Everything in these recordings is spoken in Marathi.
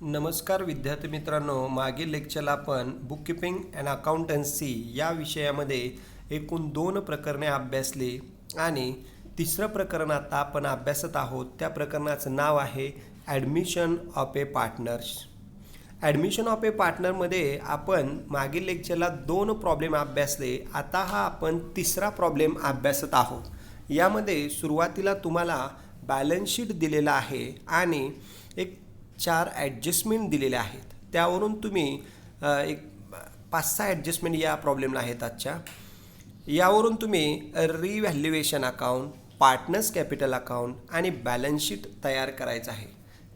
नमस्कार विद्यार्थी मित्रांनो, मागील लेक्चरला आपण बुककीपिंग अँड अकाउंटन्सी या विषयामध्ये एकूण 2 प्रकरणे अभ्यासली आणि तिसरं प्रकरण आता आपण अभ्यासत आहोत. त्या प्रकरणाचं नाव आहे admission of a partners. Admission of a पार्टनरमध्ये आपण मागील लेक्चरला 2 प्रॉब्लेम अभ्यासले. आता हा आपण तिसरा प्रॉब्लेम अभ्यासत आहोत. यामध्ये सुरुवातीला तुम्हाला बॅलन्स शीट दिलेला आहे आणि एक 4 ॲडजस्टमेंट दिलेले आहेत. त्यावरून तुम्ही एक 5-6 ॲडजस्टमेंट या प्रॉब्लेमला आहेत आजच्या. यावरून तुम्ही revaluation account, partners capital account आणि बॅलन्स शीट तयार करायचं आहे.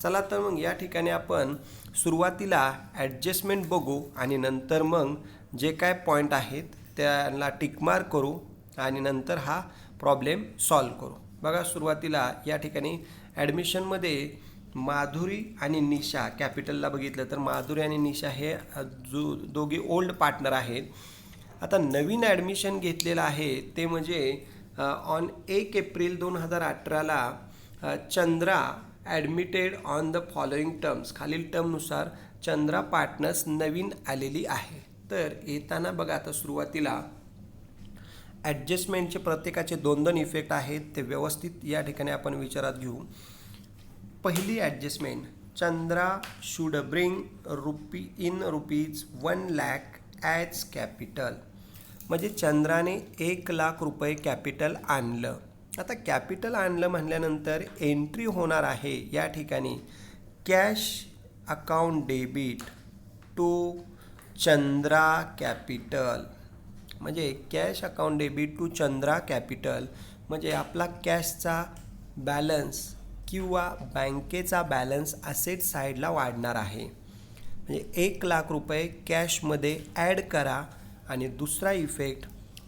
चला तर मग या ठिकाणी आपण सुरुवातीला ॲडजस्टमेंट बघू आणि नंतर मग जे काय पॉईंट आहेत त्याला टिकमार्क करू आणि नंतर हा प्रॉब्लेम सॉल्व करू. बघा, सुरुवातीला या ठिकाणी ॲडमिशनमध्ये माधुरी आणि निशा कॅपिटलला बघितलं तर माधुरी आणि निशा हे दोघे ओल्ड पार्टनर आहेत. आता नवीन ॲडमिशन घेतलेलं आहे ते म्हणजे ऑन 1 एप्रिल 2018ला Chandra admitted on the following terms. खालील टर्मनुसार चंद्रा पार्टनर्स नवीन आलेली आहे. तर येताना बघा, आता सुरुवातीला ॲडजस्टमेंटचे प्रत्येकाचे 2-2 इफेक्ट आहेत. ते व्यवस्थित या ठिकाणी आपण विचारात घेऊ. पहिली adjustment, Chandra should bring rupees 1 lakh as capital. म्हणजे चंद्राने 1 लाख रुपये कॅपिटल आणलं. आता कॅपिटल आणलं म्हणल्यानंतर एंट्री होणार आहे या ठिकाणी cash account debit to Chandra capital. म्हणजे cash account debit to Chandra capital म्हणजे आपला कॅशचा बॅलन्स किंवा बँकेचा बॅलन्स असेट साईडला वाढणार आहे. म्हणजे 1 लाख रुपये कॅशमध्ये ॲड करा. आणि दुसरा इफेक्ट,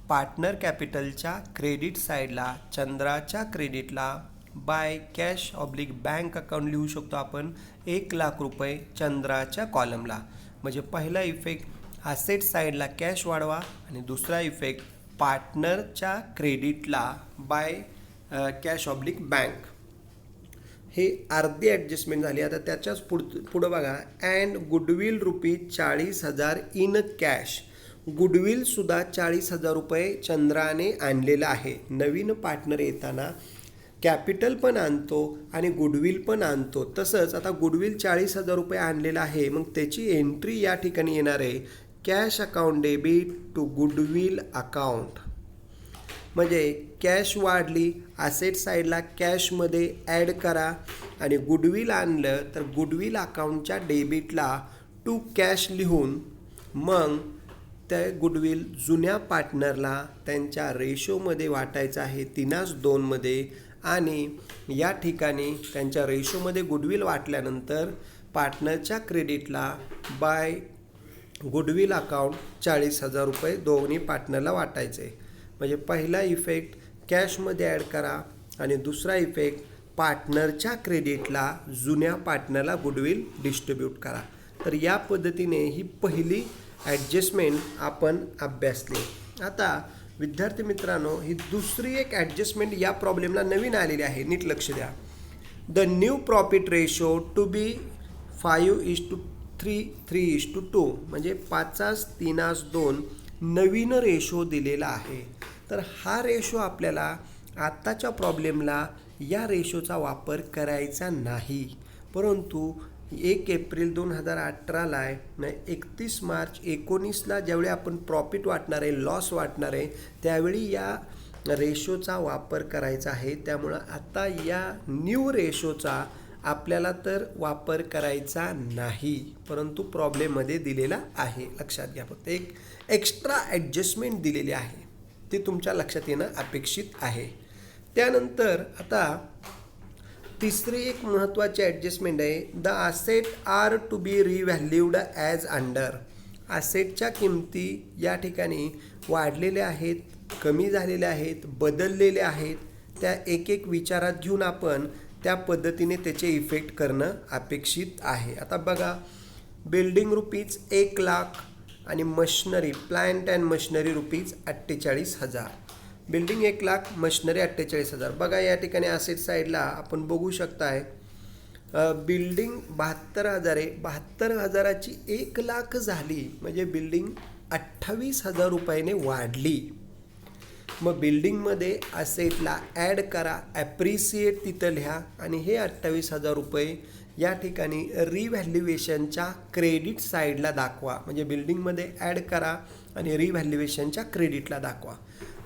पार्टनर कॅपिटलच्या क्रेडिट साईडला चंद्राच्या क्रेडिटला by cash oblique bank account लिहू शकतो आपण 1 लाख रुपये चंद्राच्या कॉलमला. म्हणजे पहिला इफेक्ट असेट साईडला कॅश वाढवा आणि दुसरा इफेक्ट पार्टनरच्या क्रेडिटला बाय कॅश ऑब्लिक बँक. हे अर्धी ॲडजस्टमेंट झाली. आता त्याच्याच पुढं बघा, अँड गुडविल ₹40,000 इन कॅश. गुडविलसुद्धा 40,000 रुपये चंद्राने आणलेलं आहे. नवीन पार्टनर येताना कॅपिटल पण आणतो आणि गुडविल पण आणतो. तसंच आता गुडविल 40,000 रुपये आणलेलं आहे. मग त्याची एंट्री या ठिकाणी येणार आहे cash account debit to goodwill account. म्हणजे कॅश वाढली, असेट साईडला कॅशमध्ये ॲड करा आणि गुडविल आणलं तर गुडविल अकाउंटच्या डेबिटला टू कॅश लिहून मग त्या गुडविल जुन्या पार्टनरला त्यांच्या रेशोमध्ये वाटायचं आहे 3:2 आणि या ठिकाणी त्यांच्या रेशोमध्ये गुडविल वाटल्यानंतर पार्टनरच्या क्रेडिटला बाय गुडविल अकाउंट 40,000 रुपये दोन्ही पार्टनरला वाटायचे. म्हणजे पहिला इफेक्ट कॅशमध्ये ॲड करा आणि दुसरा इफेक्ट पार्टनरच्या क्रेडिटला जुन्या पार्टनरला गुडविल डिस्ट्रीब्यूट करा. तर या पद्धतीने ही पहिली ॲडजस्टमेंट आपण अभ्यासली. आता विद्यार्थी मित्रांनो, ही दुसरी एक ॲडजस्टमेंट या प्रॉब्लेमला नवीन आलेली आहे. नीट लक्ष द्या. The new profit ratio to be 5:3, 3:2 म्हणजे 5:3:2 नवीन रेशो दिलेला आहे. तर हा रेशो आपल्याला आत्ताच्या प्रॉब्लेमला या रेशोचा वापर करायचा नाही. परंतु 1 एप्रिल 2018ला आहे, 31 मार्च 2019ला ज्यावेळी आपण प्रॉफिट वाटणार आहे, लॉस वाटणार आहे, त्यावेळी या रेशोचा वापर करायचा आहे. त्यामुळं आता या न्यू रेशोचा आपल्याला तर वापर करायचा नाही, परंतु प्रॉब्लेममध्ये दिलेला आहे. लक्षात घ्या. फक्त एक एक्स्ट्रा ॲडजस्टमेंट दिलेली आहे, ते तुमच्या लक्षात येणं अपेक्षित आहे. त्यानंतर आता तिसरी एक महत्त्वाची ॲडजस्टमेंट आहे, the asset are to be revalued as under. असेटच्या किमती या ठिकाणी वाढलेल्या आहेत, कमी झालेल्या आहेत, बदललेल्या आहेत. त्या एक विचारात घेऊन आपण त्या पद्धतीने त्याचे इफेक्ट करणं अपेक्षित आहे. आता बघा, बिल्डिंग ₹1 लाख आणि machinery, plant and machinery ₹48,000. Building 1 lakh, machinery 48,000. बघा, या ठिकाणी असेट साईडला आपण बघू शकताय बिल्डिंग 72,000 आहे, 72,000ची 1,00,000 झाली म्हणजे बिल्डिंग 28,000 रुपयाने वाढली. मग बिल्डिंगमध्ये असेटला ॲड करा, ॲप्रिसिएट तिथं लिहा आणि हे 28,000 रुपये या ठिकाणी रिव्हॅल्युएशनच्या क्रेडिट साईडला दाखवा. म्हणजे बिल्डिंगमध्ये ॲड करा आणि रिव्हॅल्युएशनच्या क्रेडिटला दाखवा.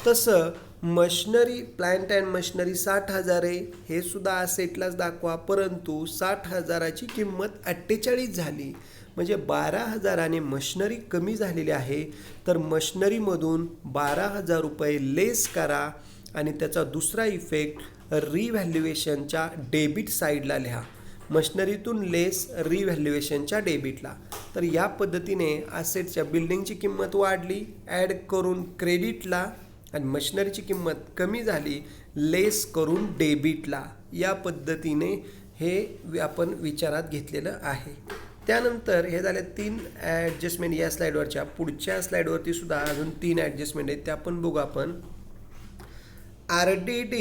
तसं मशनरी, प्लांट अँड मशनरी 60,000 आहे, हे सुद्धा असेटलाच दाखवा. परंतु 60,000ची किंमत 48 झाली म्हणजे 12,000ने मशनरी कमी झालेली आहे. तर मशनरीमधून 12,000 रुपये लेस करा आणि त्याचा दुसरा इफेक्ट रिव्हॅल्युएशनच्या डेबिट साईडला लिहा. मशनरीतून लेस रिव्हॅल्युएशनच्या डेबिटला. तर या पद्धतीने असेटच्या बिल्डिंगची किंमत वाढली, ॲड करून क्रेडिटला, आणि मशनरीची किंमत कमी झाली, लेस करून डेबिटला. या पद्धतीने हे आपण विचारात घेतलेलं आहे. त्यानंतर हे झाले 3 ॲडजस्टमेंट या स्लाईडवरच्या. पुढच्या स्लाईडवरती सुद्धा अजून 3 ॲडजस्टमेंट आहेत, त्या पण बघू आपण. RDD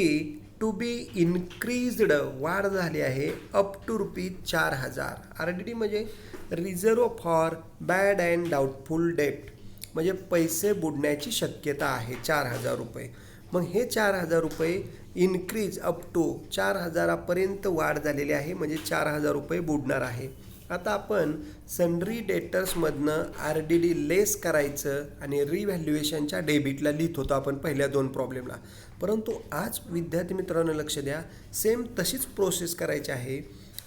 टू बी इन्क्रीज्ड, वाढ झाली आहे अप टू ₹4,000. RDD म्हणजे reserve for bad and doubtful debt, म्हणजे पैसे बुडण्याची शक्यता आहे 4,000 रुपये. मग हे 4,000 रुपये इन्क्रीज अप टू 4,000पर्यंत वाढ झालेली आहे, म्हणजे 4,000 रुपये बुडणार आहे. आता आपण सन्ड्री डेटर्समधनं RDD लेस करायचं आणि रिव्हॅल्युएशनच्या डेबिटला लिहित होतो आपण पहिल्या 2 प्रॉब्लेमला. परंतु आज विद्यार्थी मित्रांनो लक्ष द्या, सेम तशीच प्रोसेस करायची आहे.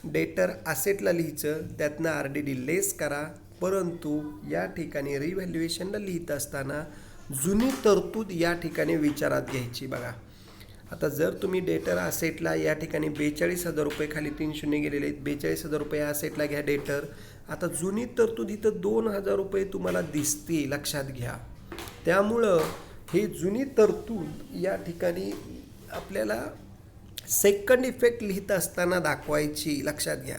डेटर असेटला लिहायचं, त्यातनं RDD लेस करा. परंतु या ठिकाणी रिव्हॅल्युएशनला लिहित असताना जुनी तरतूद या ठिकाणी विचारात घ्यायची. बघा आता जर तुम्ही डेटर असेटला या ठिकाणी 42,000 रुपये, खाली 3 शून्य गेलेले आहेत, 42,000 रुपये असेटला घ्या डेटर. आता जुनी तरतूद इथं 2,000 रुपये तुम्हाला दिसते, लक्षात घ्या. त्यामुळं हे जुनी तरतूद या ठिकाणी आपल्याला सेकंड इफेक्ट लिहित असताना दाखवायची, लक्षात घ्या.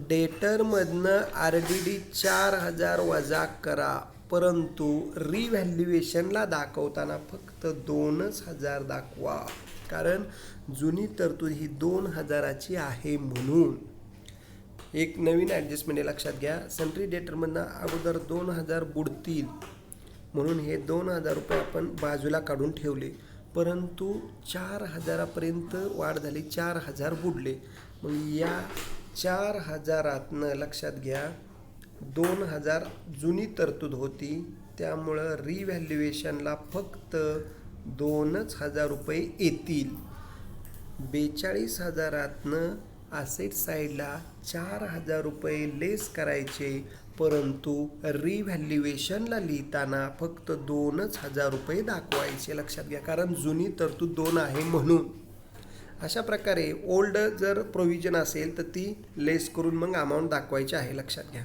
डेटरमधनं RDD 4,000 वजा करा, परंतु रिव्हॅल्युएशनला दाखवताना फक्त 2,000 दाखवा, कारण जुनी तरतूद ही 2,000ची आहे म्हणून. एक नवीन ॲडजस्टमेंट आहे, लक्षात घ्या. सन्ड्री डेटरमधनं अगोदर 2,000 बुडतील म्हणून हे 2,000 रुपये आपण बाजूला काढून ठेवले, परंतु 4,000पर्यंत वाढ झाली, 4,000 बुडले. मग या 4,000तनं लक्षात घ्या 2,000 जुनी तरतूद होती, त्यामुळं रिव्हॅल्युएशनला फक्त 2,000 रुपये येतील. 42,000तनं असेट साईडला 4,000 रुपये लेस करायचे, परंतु रिव्हॅल्युएशनला लिहिताना फक्त 2,000 रुपये दाखवायचे, लक्षात घ्या, कारण जुनी तरतूद 2 आहे म्हणून. अशा प्रकारे ओल्ड जर प्रोव्हिजन असेल तर ती लेस करून मग अमाऊंट दाखवायची आहे, लक्षात घ्या.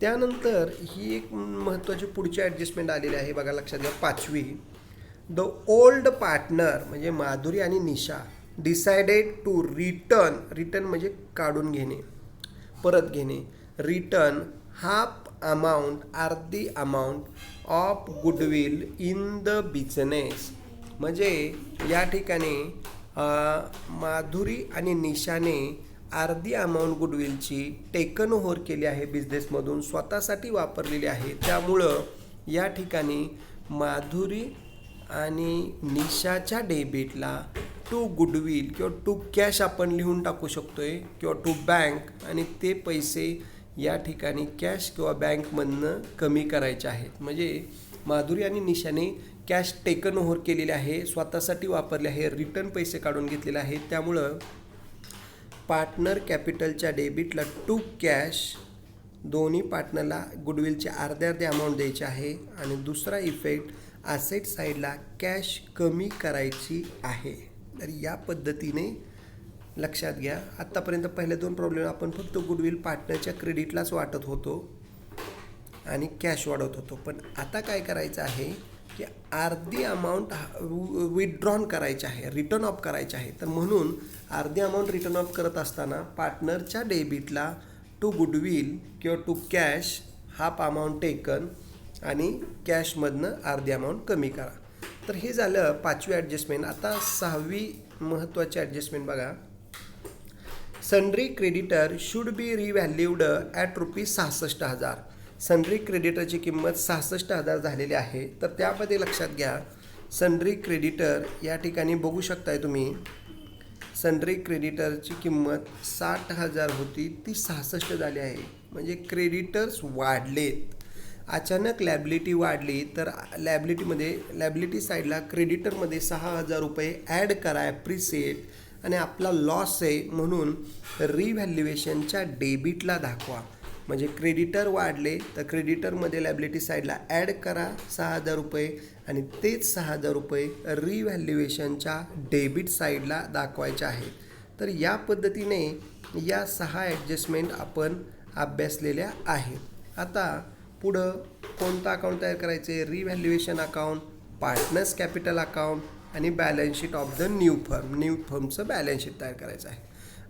त्यानंतर ही एक महत्त्वाची पुढची ॲडजस्टमेंट आलेली आहे, बघा लक्षात घ्या. 5वी, द ओल्ड पार्टनर म्हणजे माधुरी आणि निशा डिसाइडेड टू रिटर्न म्हणजे काढून घेणे, परत घेणे, रिटर्न हाफ अमाऊंट, अर्धी amount of goodwill in the business. म्हणजे या ठिकाणी माधुरी आणि निशाने अर्धी अमाऊंट गुडविलची टेकन ओव्हर केली आहे बिझनेसमधून, स्वतःसाठी वापरलेली आहे. त्यामुळं या ठिकाणी माधुरी आणि निशाच्या डेबिटला टू गुडविल किंवा टू कॅश आपण लिहून टाकू शकतोय, किंवा टू बँक, आणि ते पैसे या ठिकाणी कॅश किंवा बँकमधनं कमी करायचे आहेत. म्हणजे माधुरी आणि निशाने कॅश टेकन ओव्हर केलेले आहे, स्वतःसाठी वापरले आहे, रिटर्न पैसे काढून घेतलेले आहेत. त्यामुळं पार्टनर कॅपिटलच्या डेबिटला टू कॅश, दोन्ही पार्टनरला गुडविलचे अर्धे अमाऊंट द्यायची आहे, आणि दुसरा इफेक्ट ॲसेट साईडला कॅश कमी करायची आहे. तर या पद्धतीने लक्षात घ्या. आत्तापर्यंत पहिल्या 2 प्रॉब्लेम आपण फक्त गुडविल पार्टनरच्या क्रेडिटलाच वाटत होतो आणि कॅश वाढवत होतो, पण आता काय करायचं आहे की अर्धी अमाऊंट विथड्रॉन करायची आहे, रिटर्न ऑफ करायची आहे. तर म्हणून अर्धी अमाऊंट रिटर्न ऑफ करत असताना पार्टनरच्या डेबिटला टू गुडविल किंवा to cash half amount taken, आणि कॅशमधनं अर्धी अमाऊंट कमी करा. तर हे झालं 5वी ॲडजस्टमेंट. आता 6वी महत्त्वाची ॲडजस्टमेंट बघा. Sundry creditor should be revalued at ₹66,000. Sundry क्रेडिटरची किंमत 66,000 झालेली आहे. तर त्यामध्ये लक्षात घ्या, सन्ड्री क्रेडिटर या ठिकाणी बघू शकताय तुम्ही, सन्ड्री क्रेडिटरची किंमत 60,000 होती, ती 66 झाली आहे. म्हणजे क्रेडिटर्स वाढलेत. अचानक लॅबिलिटी वाढली तर लॅबिलिटी साईडला क्रेडिटरमध्ये ₹6,000 ॲड करा ॲप्रिसिएट, आणि आपला लॉस आहे म्हणून रिव्हॅल्युएशनच्या डेबिटला दाखवा. म्हणजे क्रेडिटर वाढले तर क्रेडिटरमध्ये लॅबिलिटी साईडला ॲड करा ₹6,000, आणि तेच ₹6,000 रिव्हॅल्युएशनच्या डेबिट साईडला दाखवायचे आहेत. तर या पद्धतीने या 6 ॲडजस्टमेंट आपण अभ्यासलेल्या आहेत. आता पुढं कोणतं अकाउंट तयार करायचे? Revaluation account, partners capital account आणि balance sheet of the new फर्मचं बॅलन्स शीट तयार करायचं आहे.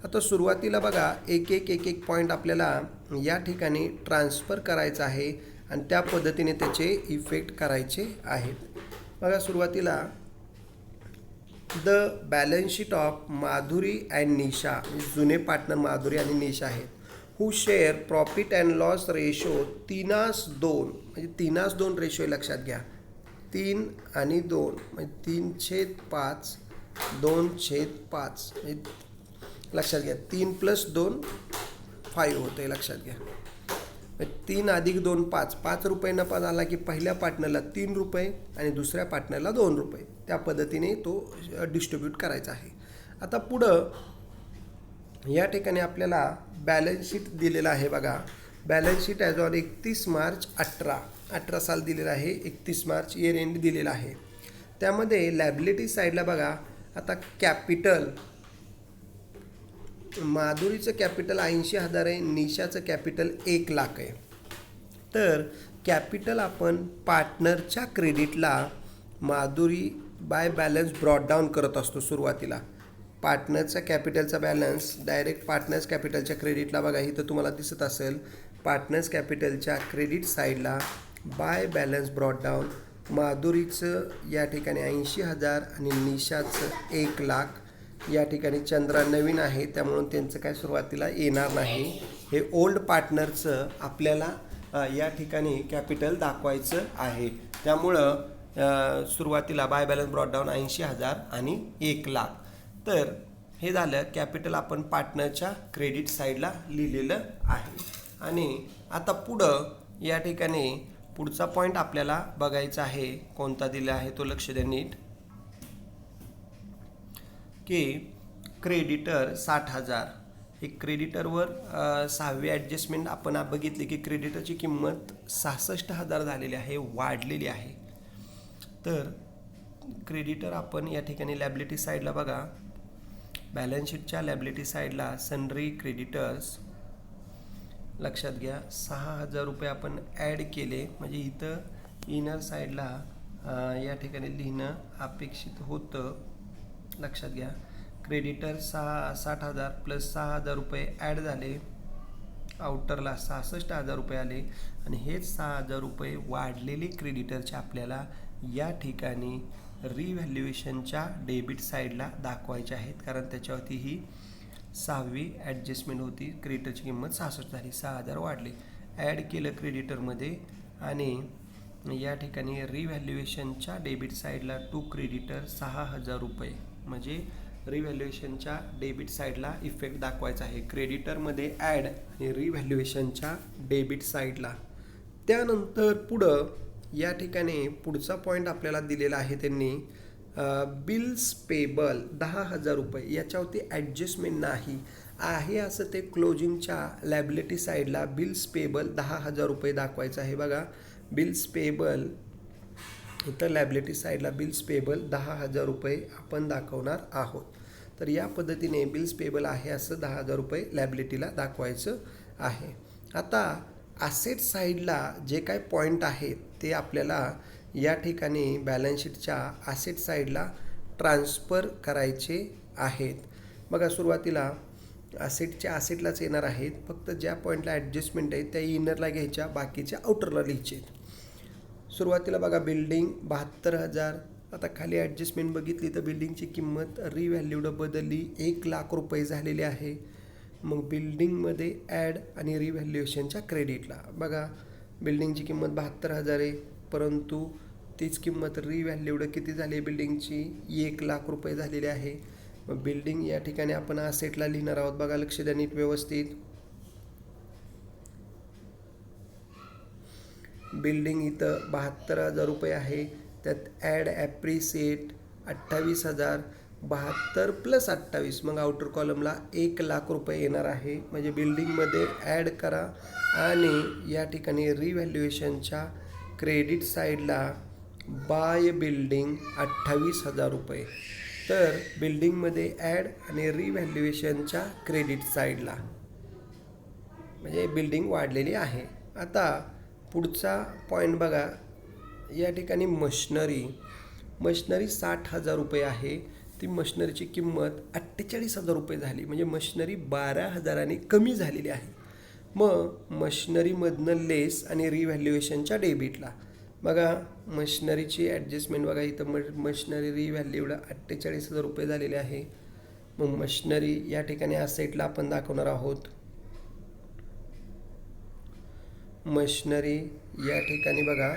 आता सुरुवातीला बघा, एक एक पॉईंट आपल्याला या ठिकाणी ट्रान्सफर करायचं आहे आणि त्या पद्धतीने त्याचे इफेक्ट करायचे आहेत. बघा, सुरुवातीला the balance sheet of Madhuri and Nisha, जुने पार्टनर माधुरी आणि निशा आहेत, who share profit and loss ratio 3:2, म्हणजे 3:2 रेशो लक्षात घ्या. 3 आणि 2 म्हणजे 3/5, 2/5 म्हणजे लक्षात घ्या. 3 + 2 5 होतं आहे, लक्षात घ्या. 3 + 2 5. ₹5 नफा झाला की पहिल्या पार्टनरला ₹3 आणि दुसऱ्या पार्टनरला ₹2. त्या पद्धतीने तो डिस्ट्रीब्यूट करायचा आहे. आता पुढं या ठिकाणी आपल्याला बॅलन्स शीट दिलेला आहे. बघा, balance sheet as on 31 March 18 साल दिलेला आहे. 31 मार्च इयर एंड दिलेला आहे. त्यामध्ये लॅबिलिटी साईडला बघा, आता कॅपिटल, माधुरीचं कॅपिटल 80,000 आहे, निशाचं कॅपिटल 1,00,000 आहे. तर कॅपिटल आपण पार्टनरच्या क्रेडिटला Madhuri by balance brought down करत असतो. सुरुवातीला पार्टनरचा कॅपिटलचा बॅलन्स डायरेक्ट पार्टनर्स कॅपिटलच्या क्रेडिटला, बघा इथं तुम्हाला दिसत असेल, पार्टनर्स कॅपिटलच्या क्रेडिट साईडला बाय बॅलन्स ब्रॉड डाऊन माधुरीचं या ठिकाणी 80,000 आणि निशाचं 1,00,000. या ठिकाणी चंद्रा नवीन आहे त्यामुळं त्यांचं काय सुरुवातीला येणार नाही. हे ओल्ड पार्टनरचं आपल्याला या ठिकाणी कॅपिटल दाखवायचं आहे. त्यामुळं सुरुवातीला बाय बॅलन्स ब्रॉड डाऊन 80,000 आणि 1,00,000. तर हे झालं कॅपिटल आपण पार्टनरच्या क्रेडिट साईडला लिहिलेलं आहे. आणि आता पुढं या ठिकाणी पुढचा पॉईंट आपल्याला बघायचा आहे. कोणता दिला आहे तो लक्ष द्या नीट, की क्रेडिटर 60,000. हे क्रेडिटरवर 6वी ॲडजस्टमेंट आपण बघितली की क्रेडिटरची किंमत 66,000 झालेली आहे, वाढलेली आहे. तर क्रेडिटर आपण या ठिकाणी लॅबिलिटी साईडला बघा, बॅलन्स शीटच्या लॅबिलिटी साईडला सन्ड्री क्रेडिटर्स लक्षात घ्या ₹6,000 आपण ॲड केले. म्हणजे इथं इनर साईडला या ठिकाणी लिहिणं अपेक्षित होतं. लक्षात घ्या, क्रेडिटर 60,000 + ₹6,000 ॲड झाले, आउटरला ₹66,000 आले, आणि हेच ₹6,000 वाढलेले क्रेडिटरचे आपल्याला या ठिकाणी रिव्हॅल्युएशनच्या डेबिट साईडला दाखवायचे आहेत. कारण त्याच्यावरती ही 6वी ॲडजस्टमेंट होती. क्रेडिटरची किंमत 66 झाली, 6,000 वाढले, ॲड केलं क्रेडिटरमध्ये, आणि या ठिकाणी रिव्हॅल्युएशनच्या डेबिट साईडला टू क्रेडिटर ₹6,000, म्हणजे रिव्हॅल्युएशनच्या डेबिट साईडला इफेक्ट दाखवायचा आहे. क्रेडिटरमध्ये ॲड आणि रिव्हॅल्युएशनच्या डेबिट साईडला. त्यानंतर पुढं या ठिकाणी पुढचा पॉईंट आपल्याला दिलेला आहे त्यांनी, बिल्स पेबल ₹10,000. याच्यावरती ॲडजस्टमेंट नाही आहे असं ते क्लोजिंगच्या लॅबिलिटी साईडला बिल्स पेबल ₹10,000 दाखवायचं आहे. बघा, बिल्स पेबल इथं लॅबिलिटी साईडला बिल्स पेबल ₹10,000 आपण दाखवणार आहोत. तर या पद्धतीने बिल्स पेबल आहे असं ₹10,000 लॅबिलिटीला दाखवायचं आहे. आता ॲसेट साईडला जे काय पॉईंट आहेत ते आपल्याला या ठिकाणी बॅलन्स शीटच्या ॲसेट साईडला ट्रान्सफर करायचे आहेत. बघा, सुरुवातीला ॲसेटलाच येणार आहेत. फक्त ज्या पॉईंटला ॲडजस्टमेंट आहे त्या इनरला घ्यायच्या, बाकीच्या आउटरला लिहायचे. सुरुवातीला बघा, बिल्डिंग 72,000. आता खाली ॲडजस्टमेंट बघितली तर बिल्डिंगची किंमत रिव्हॅल्यूड बदलली, ₹1,00,000 झालेली आहे. मग बिल्डिंगमध्ये ॲड आणि रिव्हॅल्युएशनच्या क्रेडिटला बघा, बिल्डिंगची किंमत 72,000 आहे, परंतु तीच किंमत रिव्हॅल्यूड किती झाली आहे बिल्डिंगची, 1,00,000 रुपये झालेली आहे. मग बिल्डिंग या ठिकाणी आपण असेटला लिहिणार आहोत. बघा लक्ष द्या नीट व्यवस्थित. बिल्डिंग इथं 72,000 रुपये आहे, त्यात ॲड ॲप्रिसिएट 28,000, 72 + 28, मग आउटर कॉलमला 1,00,000 रुपये येणार आहे. म्हणजे बिल्डिंगमध्ये ॲड करा आणि या ठिकाणी रिव्हॅल्युएशनच्या क्रेडिट साईडला बाय बिल्डिंग 28,000 रुपये. तर बिल्डिंगमध्ये ॲड आणि रिव्हॅल्युएशनच्या क्रेडिट साईडला म्हणजे बिल्डिंग वाढलेली आहे. आता पुढचा पॉईंट बघा, या ठिकाणी मशनरी 60,000 रुपये आहे. ती मशनरीची किंमत 48,000 रुपये झाली, म्हणजे मशनरी 12,000 कमी झालेली आहे. मग मशनरीमधनं लेस आणि रिव्हॅल्युएशनच्या डेबिटला बघा, मशनरीची ॲडजस्टमेंट बघा, इथं मशनरी रिव्हॅल्यूड 48,000 रुपये झालेले आहे. मग मशनरी या ठिकाणी असेटला आपण दाखवणार आहोत. मशनरी या ठिकाणी बघा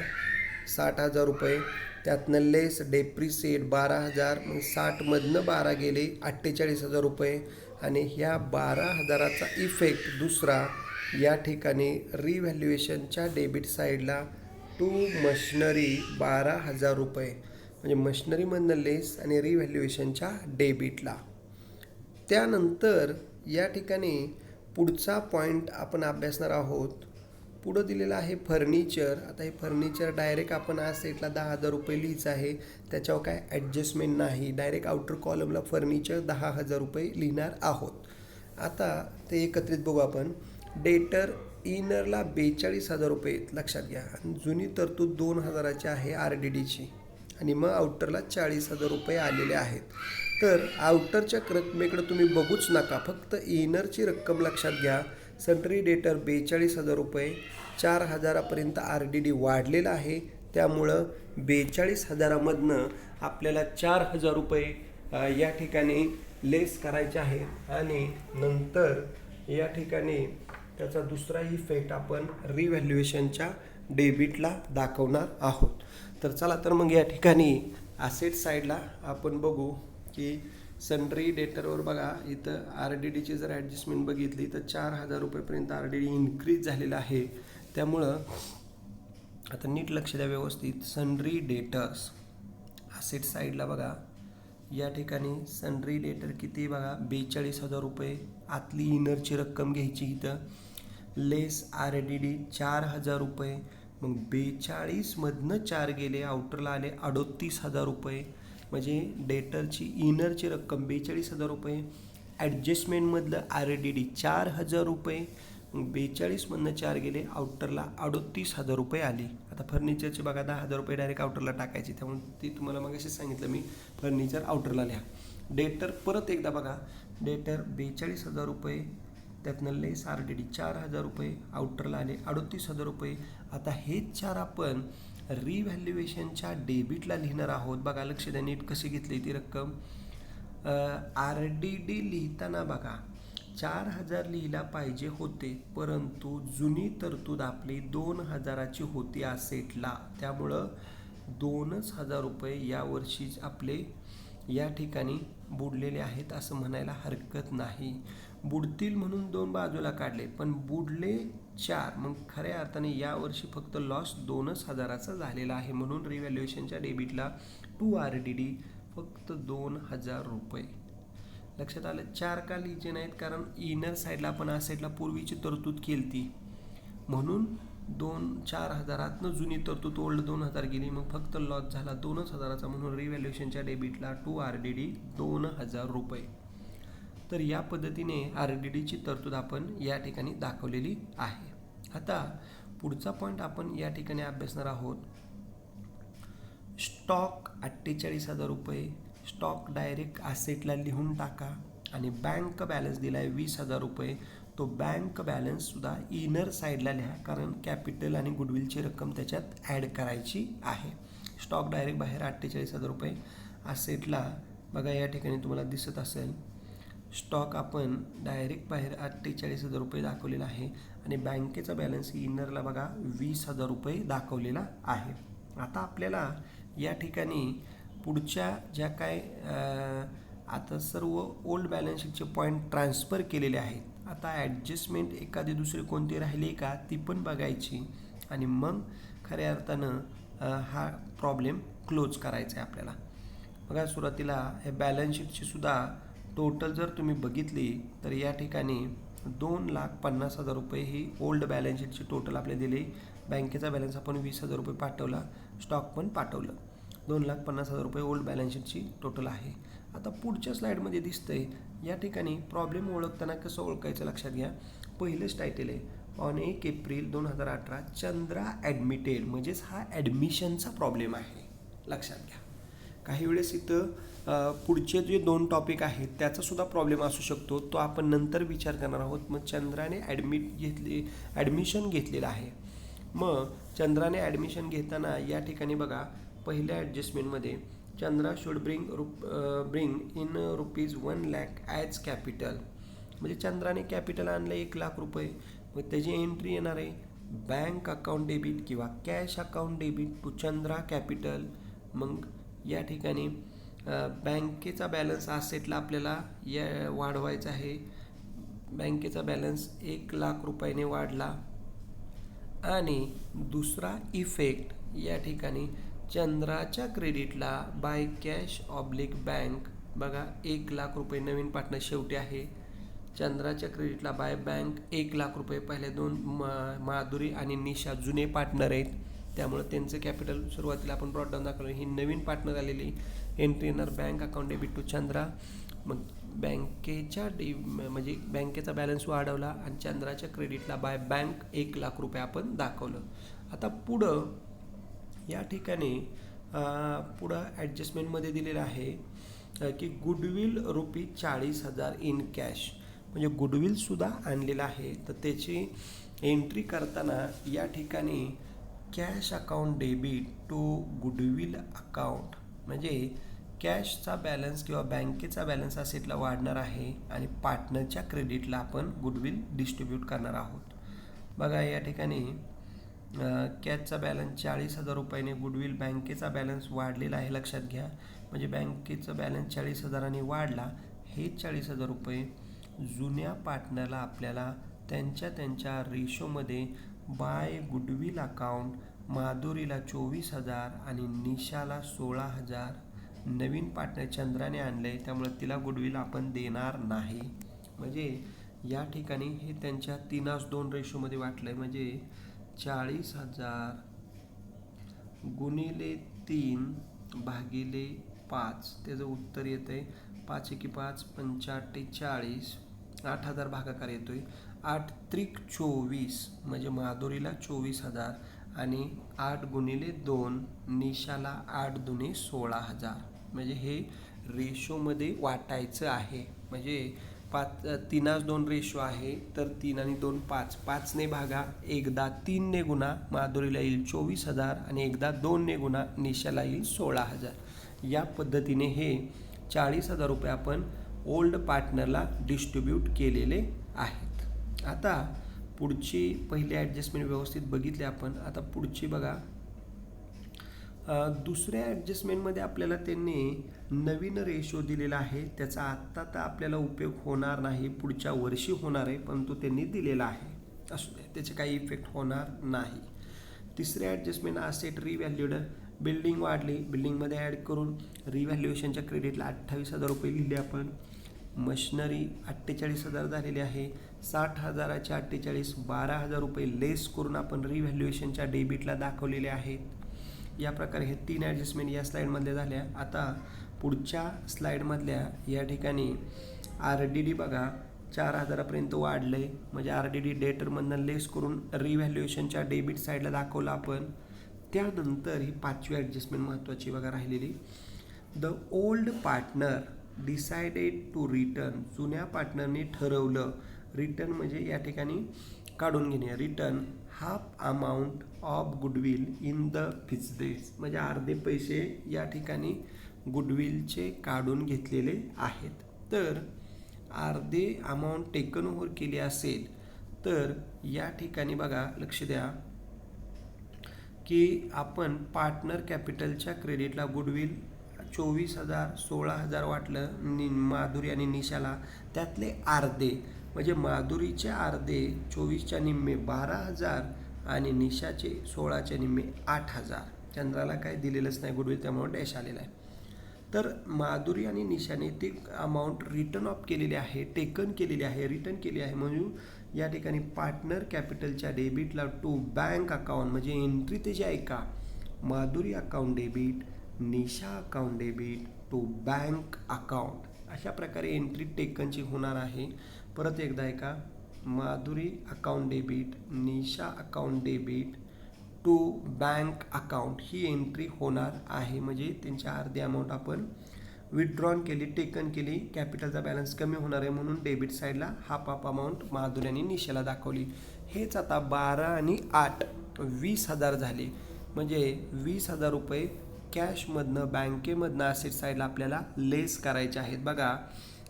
60,000 रुपये, त्यातनं लेस डेप्रिसिएट 12,000, मग 60मधनं 12 गेले 48,000 रुपये, आणि ह्या 12,000चा इफेक्ट दुसरा या ठिकाणी रिव्हॅल्युएशनच्या डेबिट साईडला टू मशनरी 12,000 रुपये, म्हणजे मशनरीमधनं लेस आणि रिव्हॅल्युएशनच्या डेबिटला. त्यानंतर या ठिकाणी पुढचा पॉईंट आपण अभ्यासणार आहोत. पुढं दिलेलं आहे फर्निचर. आता हे फर्निचर डायरेक्ट आपण असेटला 10,000 रुपये लिहायचं आहे, त्याच्यावर काय ॲडजस्टमेंट नाही, डायरेक्ट आउटर कॉलमला फर्निचर 10,000 रुपये लिहिणार आहोत. आता ते एकत्रित बघू आपण. डेटर इनरला 42,000 रुपये लक्षात घ्या, आणि जुनी तरतूद 2,000ची आहे RDDची, आणि मग आउटरला 40,000 रुपये आलेले आहेत. तर आउटरच्या रकमेकडे तुम्ही बघूच नका, फक्त इनरची रक्कम लक्षात घ्या. सन्ट्री डेटर 42,000 रुपये, 4,000पर्यंत RDD वाढलेला आहे, त्यामुळं 42,000मधनं आपल्याला 4,000 रुपये या ठिकाणी लेस करायचे आहेत, आणि नंतर या ठिकाणी त्याचा दुसरा इफेक्ट आपण रिव्हॅल्युएशनच्या डेबिटला दाखवणार आहोत. तर चला, तर मग या ठिकाणी असेट साईडला आपण बघू की सन्ट्री डेटरवर बघा, इथं RDDची जर ॲडजस्टमेंट बघितली तर 4,000 रुपयेपर्यंत RDD इन्क्रीज झालेला आहे. त्यामुळं आता नीट लक्ष द्या व्यवस्थित. सन्ट्री डेटर्स असेट साईडला बघा, या ठिकाणी सन्ट्री डेटर किती बघा, 42,000 रुपये. आतली इनरची रक्कम घ्यायची, इथं लेस RDD 4,000 रुपये, मग 42मधनं 4 गेले, आउटरला आले 38,000 रुपये, म्हणजे डेटरची इनरची रक्कम 42,000 रुपये. ॲडजस्टमेंटमधलं RDD 4,000 रुपये, मग 42मधनं 4 गेले, आउटरला 38,000 रुपये आली. आता फर्निचरचे बघा 10,000 रुपये डायरेक्ट आउटरला टाकायचे, त्यामुळे ती तुम्हाला मग असे सांगितलं मी, फर्निचर आउटरला लिहा. डेटर परत एकदा बघा, डेटर 42,000 रुपये, त्यातनं लेस RDD 4,000 रुपये, आउटरला आले 38,000 रुपये. आता हेच 4 आपण रिव्हॅल्युएशनच्या डेबिटला लिहिणार आहोत. बघा लक्ष द्या नीट कशी घेतली ती रक्कम. RDD लिहिताना बघा 4,000 लिहिला पाहिजे होते, परंतु जुनी तरतूद आपली 2,000ची होती असेटला, त्यामुळं 2,000 रुपये यावर्षी आपले या ठिकाणी बुडलेले आहेत असं म्हणायला हरकत नाही. बुडतील म्हणून 2 बाजूला काढले, पण बुडले 4, मग खऱ्या अर्थाने यावर्षी फक्त लॉस 2,000चा झालेला आहे. म्हणून रिव्हॅल्युएशनच्या डेबिटला टू RDD फक्त 2,000 रुपये. लक्षात आलं. 4 का लिहिचे नाहीत, कारण इनर साईडला आपण असेटला पूर्वीची तरतूद केली ती, म्हणून 4,000तनं जुनी तरतूद ओल्ड 2,000 गेली, मग फक्त लॉस झाला 2,000चा, म्हणून रिव्हॅल्युएशनच्या डेबिटला टू RDD 2,000 रुपये. तर या पद्धतीने RDDची तरतूद आपण या ठिकाणी दाखवलेली आहे. आता पुढचा पॉईंट आपण या ठिकाणी अभ्यासणार आहोत. स्टॉक 48,000 रुपये. स्टॉक डायरेक्ट असेटला लिहून टाका, आणि बँक बॅलन्स दिला आहे 20,000 रुपये. तो बँक बॅलन्ससुद्धा इनर साईडला लिहा, कारण कॅपिटल आणि गुडविलची रक्कम त्याच्यात ॲड करायची आहे. स्टॉक डायरेक्ट बाहेर 48,000 रुपये. असेटला बघा या ठिकाणी तुम्हाला दिसत असेल स्टॉक आपण डायरेक्ट बाहेर 48,000 रुपये दाखवलेला आहे आणि बँकेचा बॅलन्स इनरला बघा 20,000 रुपये दाखवलेला आहे. आता आपल्याला या ठिकाणी पुढच्या ज्या काय आता सर्व ओल्ड बॅलन्स शीटचे पॉईंट ट्रान्सफर केलेले आहेत. आता ॲडजस्टमेंट एखादी दुसरी कोणती राहिली का ती पण बघायची आणि मग खऱ्या अर्थानं हा प्रॉब्लेम क्लोज करायचा आहे आपल्याला. बघा सुरुवातीला हे बॅलन्स शीटची सुद्धा टोटल जर तुम्ही बघितली तर या ठिकाणी 2,50,000 रुपये ही ओल्ड बॅलन्स शीटची टोटल आपल्याला दिली. बँकेचा बॅलन्स आपण 20,000 रुपये पाठवला, स्टॉक पण पाठवलं. 2,50,000 रुपये ओल्ड बॅलन्स शीटची टोटल आहे. आता पुढच्या स्लाईडमध्ये दिसतंय या ठिकाणी प्रॉब्लेम ओळखताना कसं ओळखायचं लक्षात घ्या. पहिलंच टायटल आहे ऑन 1 एप्रिल 2018 चंद्रा ॲडमिटेड, म्हणजेच हा ॲडमिशनचा प्रॉब्लेम आहे लक्षात घ्या. काही वेळेस इथं पुढचे जे 2 टॉपिक आहेत त्याचासुद्धा प्रॉब्लेम असू शकतो, तो आपण नंतर विचार करणार आहोत. मग चंद्राने ॲडमिशन घेतलेलं आहे. मग चंद्राने ॲडमिशन घेताना या ठिकाणी बघा पहिल्या ॲडजस्टमेंटमध्ये Chandra should bring in ₹1 lakh as capital, म्हणजे चंद्राने कॅपिटल आणलं 1 लाख रुपये. मग त्याची एंट्री येणार आहे बँक अकाउंट डेबिट किंवा cash account debit to Chandra capital. मग या ठिकाणी बँकेचा बॅलन्स असेटला आपल्याला वाढवायचा आहे. बँकेचा बॅलन्स 1 लाख रुपयाने वाढला आणि दुसरा इफेक्ट या ठिकाणी चंद्राच्या क्रेडिटला बाय कॅश ऑब्लिक बँक, बघा 1 लाख रुपये नवीन पार्टनर शेवटी आहे. चंद्राच्या क्रेडिटला बाय बँक 1 लाख रुपये, पहिले 2 माधुरी आणि निशा जुने पार्टनर आहेत त्यामुळे त्यांचं कॅपिटल सुरुवातीला आपण ब्रॉडडाऊन दाखवलं. ही नवीन पार्टनर आलेली एंट्री येणार bank account debit to Chandra. मग बँकेच्या म्हणजे बँकेचा बॅलन्स वाढवला आणि चंद्राच्या क्रेडिटला बाय बँक 1 लाख रुपये आपण दाखवलं. आता पुढं या ठिकाणी पुढं ॲडजस्टमेंटमध्ये दिलेलं आहे की गुडविल ₹40,000 इन कॅश, म्हणजे गुडविलसुद्धा आणलेलं आहे. तर त्याची एंट्री करताना या ठिकाणी cash account debit to goodwill account, म्हणजे कॅशचा बॅलन्स किंवा बँकेचा बॅलन्स असेटला वाढणार आहे आणि पार्टनरच्या क्रेडिटला आपण गुडविल डिस्ट्रीब्यूट करणार आहोत. बघा या ठिकाणी कॅशचा बॅलन्स 40,000 रुपयाने, गुडविल बँकेचा बॅलन्स वाढलेला आहे लक्षात घ्या. म्हणजे बँकेचा बॅलन्स 40,000 वाढला. हे 40,000 रुपये जुन्या पार्टनरला आपल्याला त्यांच्या रेशोमध्ये बाय गुडविल अकाउंट माधुरीला 24,000 आणि निशाला 16,000 नवीन पार्टनर चंद्राने आणले त्यामुळे तिला गुडविल आपण देणार नाही. म्हणजे या ठिकाणी हे त्यांच्या 3:2 रेशोमध्ये वाटलं, म्हणजे 40,000 गुणिले 3 भागिले 5, त्याचं उत्तर येतं आहे 5 × 5 = 45, 8,000 भागाकार येतोय. 8 त्रिक 24, म्हणजे माधुरीला 24,000 आणि 8 गुणिले 2 निशाला 8 दुणे 16,000. म्हणजे हे रेशोमध्ये वाटायचं आहे. म्हणजे 3:2 रेशो आहे तर 3 आणि 2 5, 5ने भागा, एकदा 3ने गुणा माधुरीला येईल 24,000 आणि एकदा 2ने गुणा निशाला येईल 16,000. या पद्धतीने हे 40,000 रुपये आपण ओल्ड पार्टनरला डिस्ट्रीब्यूट केलेले आहेत. आता पुढची पहिली ॲडजस्टमेंट व्यवस्थित बघितली आपण. आता पुढची बघा दुसऱ्या ॲडजस्टमेंटमध्ये आपल्याला त्यांनी नवीन रेशो दिलेला आहे. त्याचा आत्ता तर आपल्याला उपयोग होणार नाही, पुढच्या वर्षी होणार आहे, परंतु त्यांनी दिलेला आहे. असू दे, त्याचे काही इफेक्ट होणार नाही. तिसऱ्या ॲडजस्टमेंट असेट रिव्हॅल्यूड, बिल्डिंग वाढली, बिल्डिंगमध्ये ॲड करून रिव्हॅल्युएशनच्या क्रेडिटला 28,000 रुपये लिहिले आपण. मशिनरी 48,000 झालेली आहे. 60,000चे 48 12,000 रुपये लेस करून आपण रिव्हॅल्युएशनच्या डेबिटला दाखवलेले आहेत. या प्रकारे हे 3 ॲडजस्टमेंट या स्लाईडमधल्या झाल्या. आता पुढच्या स्लाईडमधल्या या ठिकाणी RDD बघा 4,000पर्यंत वाढलं आहे, म्हणजे RDD डेटरमधनं लेस करून रिव्हॅल्युएशनच्या डेबिट साईडला दाखवलं आपण. त्यानंतर ही 5वी ॲडजस्टमेंट महत्त्वाची बघा राहिलेली. The old partner decided to return, जुन्या पार्टनरने ठरवलं, रिटर्न म्हणजे या ठिकाणी काढून घेणे, return half amount of goodwill in the fixed, म्हणजे अर्धे पैसे या ठिकाणी गुडविलचे काढून घेतलेले आहेत. तर अर्धे अमाऊंट टेकन ओव्हर केली असेल तर या ठिकाणी बघा लक्ष द्या की आपण पार्टनर कॅपिटलच्या क्रेडिटला गुडविल 24,000 16,000 वाटलं माधुरी आणि निशाला, त्यातले अर्धे म्हणजे माधुरीचे अर्धे 24च्या निम्मे 12,000 आणि निशाचे 16च्या निम्मे 8,000. चंद्राला काय दिलेलंच नाही गुडविल, त्यामुळे डॅश आलेला आहे. तर माधुरी आणि निशाने ती अमाऊंट रिटर्न ऑफ केलेली आहे, टेकन केलेली आहे, रिटर्न केली आहे. म्हणून या ठिकाणी पार्टनर कॅपिटलच्या डेबिटला टू बँक अकाउंट म्हणजे एंट्री त्याची ऐका, Madhuri account debit, Nisha account debit to bank account, अशा प्रकारे एंट्री टेकनची होणार आहे. परत एकदा ऐका, Madhuri account debit, Nisha account debit to bank account ही एंट्री होणार आहे. म्हणजे त्यांच्या अर्धी अमाऊंट आपण विथड्रॉन केली, टेकन केली, कॅपिटलचा बॅलन्स कमी होणार आहे म्हणून डेबिट साईडला हाफ ऑफ अमाऊंट माधुरी आणि निशाला दाखवली. हेच आता 12 आणि 8 20,000 झाले. म्हणजे 20,000 रुपये कॅशमधनं बँकेमधनं असेट साईडला आपल्याला लेस करायचे आहेत. बघा,